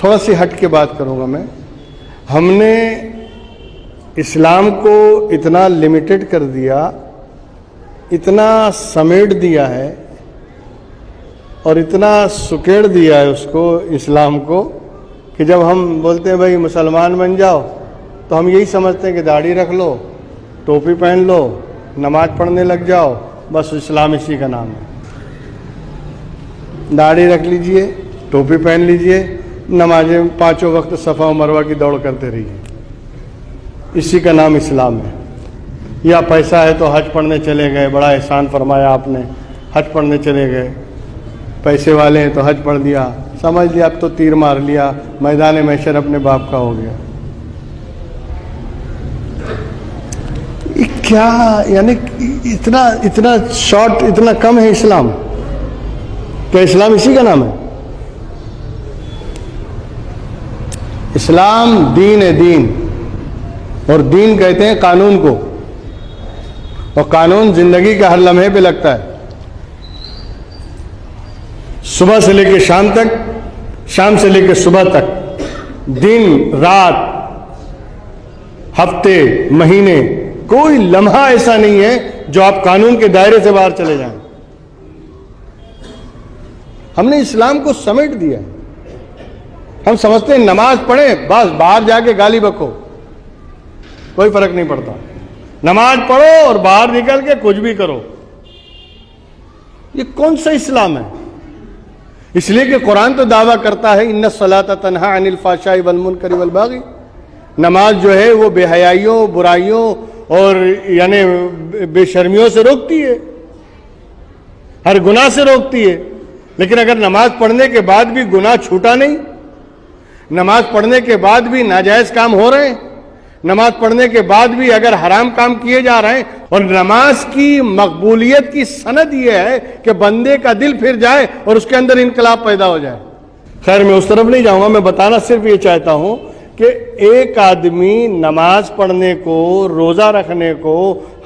थोड़ा सी हट के बात करूंगा मैं। हमने इस्लाम को इतना लिमिटेड कर दिया, इतना समेट दिया है और इतना सुकेड़ दिया है उसको, इस्लाम को, कि जब हम बोलते हैं भाई मुसलमान बन जाओ तो हम यही समझते हैं कि दाढ़ी रख लो, टोपी पहन लो, नमाज पढ़ने लग जाओ, बस इस्लाम इसी का नाम है। दाढ़ी रख लीजिए, टोपी पहन लीजिए, नमाजें 5 वक्त सफ़ा और मरवा की दौड़ करते रहिए, इसी का नाम इस्लाम है। या पैसा है तो हज पढ़ने चले गए, बड़ा एहसान फरमाया आपने, हज पढ़ने चले गए, पैसे वाले हैं तो हज पढ़ दिया, समझ लिया अब तो तीर मार लिया, मैदान महशर अपने बाप का हो गया। ये क्या, यानी इतना इतना शॉर्ट, इतना कम है इस्लाम? क्या इस्लाम इसी का नाम है? इस्लाम दीन है, दीन। और दीन कहते हैं कानून को, और कानून जिंदगी के हर लम्हे पे लगता है, सुबह से लेकर शाम तक, शाम से लेकर सुबह तक, दिन रात, हफ्ते महीने, कोई लम्हा ऐसा नहीं है जो आप कानून के दायरे से बाहर चले जाएं। हमने इस्लाम को समेट दिया। हम समझते हैं नमाज पढ़े बस बाहर जाके गाली बको, कोई फर्क नहीं पड़ता। नमाज पढ़ो और बाहर निकल के कुछ भी करो। ये कौन सा इस्लाम है? इसलिए कि कुरान तो दावा करता है इन्ना सलाता तन्हा अनिल फाशाई वल मुनकरी वल बागी। नमाज जो है वो बेहयाइयों, बुराइयों और यानी बेशर्मियों से रोकती है, हर गुनाह से रोकती है। लेकिन अगर नमाज पढ़ने के बाद भी गुनाह छूटा नहीं, नमाज पढ़ने के बाद भी नाजायज काम हो रहे हैं, नमाज पढ़ने के बाद भी अगर हराम काम किए जा रहे हैं, और नमाज की मकबूलियत की सनद यह है कि बंदे का दिल फिर जाए और उसके अंदर इनकलाब पैदा हो जाए। खैर मैं उस तरफ नहीं जाऊंगा, मैं बताना सिर्फ ये चाहता हूं कि एक आदमी नमाज पढ़ने को, रोजा रखने को,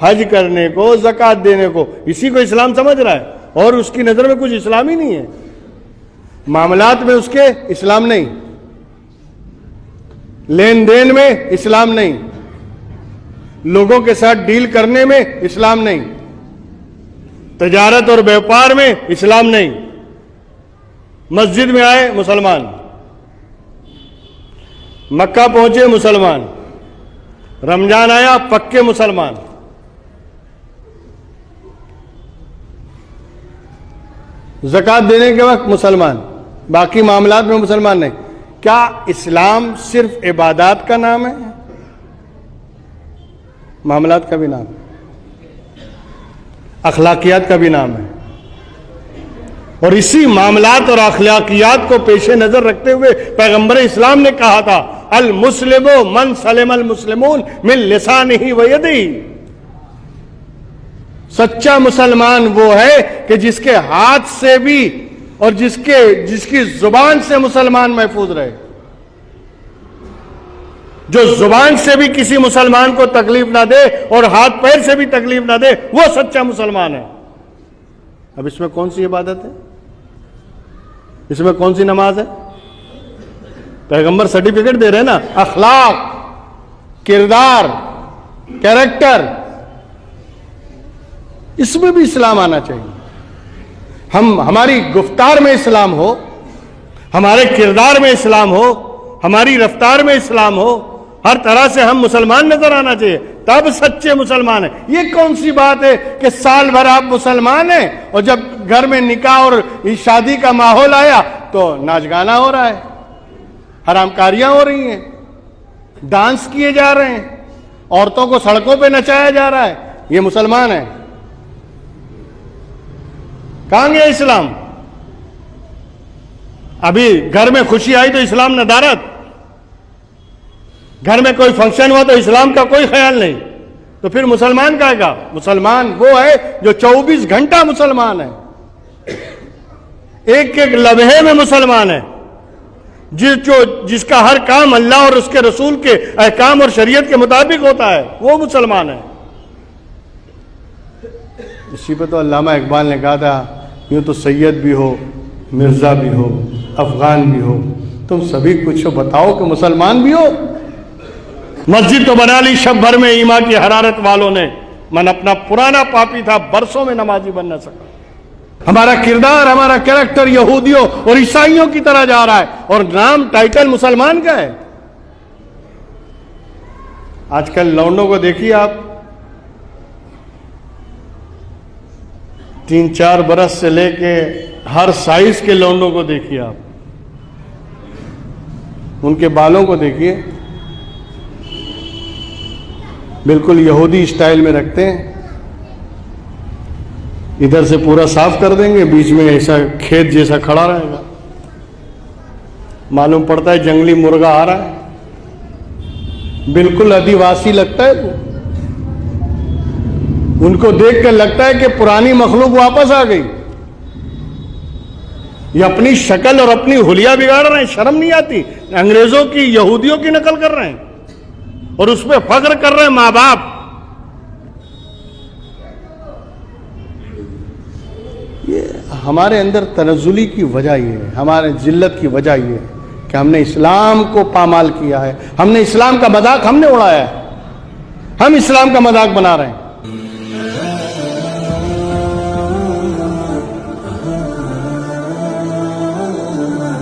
हज करने को, ज़कात देने को, इसी को इस्लाम समझ रहा है और उसकी नजर में कुछ इस्लाम ही नहीं है। मामलात में उसके इस्लाम नहीं, लेन देन में इस्लाम नहीं, लोगों के साथ डील करने में इस्लाम नहीं, तजारत और व्यापार में इस्लाम नहीं। मस्जिद में आए मुसलमान, मक्का पहुंचे मुसलमान, रमजान आया पक्के मुसलमान, ज़कात देने के वक्त मुसलमान, बाकी मामलात में मुसलमान नहीं। क्या इस्लाम सिर्फ इबादत का नाम है? मामलात का भी नाम है, अखलाकियात का भी नाम है। और इसी मामलात और अखलाकियात को पेशे नजर रखते हुए पैगंबर इस्लाम ने कहा था अल मुस्लिमो मन सलिम अल मुस्लिमून मिन लिसानिही व यदिही। सच्चा मुसलमान वो है कि जिसके हाथ से भी और जिसकी जुबान से मुसलमान महफूज रहे। जो जुबान से भी किसी मुसलमान को तकलीफ ना दे और हाथ पैर से भी तकलीफ ना दे, वो सच्चा मुसलमान है। अब इसमें कौन सी इबादत है? इसमें कौन सी नमाज है? पैगंबर सर्टिफिकेट दे रहे हैं ना, अखलाक, किरदार, कैरेक्टर, इसमें भी इस्लाम आना चाहिए। हमारी गुफ्तार में इस्लाम हो, हमारे किरदार में इस्लाम हो, हमारी रफ्तार में इस्लाम हो, हर तरह से हम मुसलमान नजर आना चाहिए, तब सच्चे मुसलमान हैं। ये कौन सी बात है कि साल भर आप मुसलमान हैं और जब घर में निकाह और शादी का माहौल आया तो नाच गाना हो रहा है, हरामकारियां हो रही हैं, डांस किए जा रहे हैं, औरतों को सड़कों पे नचाया जा रहा है, ये मुसलमान है? कहां गया इस्लाम? अभी घर में खुशी आई तो इस्लाम नदारत, घर में कोई फंक्शन हुआ तो इस्लाम का कोई ख्याल नहीं, तो फिर मुसलमान कहेगा? मुसलमान वो है जो 24 घंटा मुसलमान है, एक एक लम्हे में मुसलमान है, जिसका हर काम अल्लाह और उसके रसूल के अहकाम और शरीयत के मुताबिक होता है, वो मुसलमान है। इसी पर तो अल्लामा इकबाल ने कहा था यूं तो सैयद भी हो, मिर्जा भी हो, अफगान भी हो, तुम सभी कुछ बताओ कि मुसलमान भी हो। मस्जिद तो बना ली शब भर में ईमान की हरारत वालों ने, मन अपना पुराना पापी था, बरसों में नमाजी बन न सका। हमारा किरदार, हमारा कैरेक्टर यहूदियों और ईसाइयों की तरह जा रहा है, और नाम टाइटल मुसलमान का है। आजकल लौंडों को देखिए आप, 3-4 बरस से लेके हर साइज के लौंडों को देखिए आप, उनके बालों को देखिए, बिल्कुल यहूदी स्टाइल में रखते हैं। इधर से पूरा साफ कर देंगे, बीच में ऐसा खेत जैसा खड़ा रहेगा, मालूम पड़ता है जंगली मुर्गा आ रहा है, बिल्कुल आदिवासी लगता है वो। उनको देखकर लगता है कि पुरानी मखलूक वापस आ गई। ये अपनी शक्ल और अपनी हुलिया बिगाड़ रहे हैं, शर्म नहीं आती। अंग्रेजों की, यहूदियों की नकल कर रहे हैं और उस पर फख्र कर रहे हैं मां बाप। ये हमारे अंदर तनज़ुली की वजह ये है, हमारे जिल्लत की वजह ये है कि हमने इस्लाम को पामाल किया है, हमने इस्लाम का मजाक हमने उड़ाया है, हम इस्लाम का मजाक बना रहे हैं।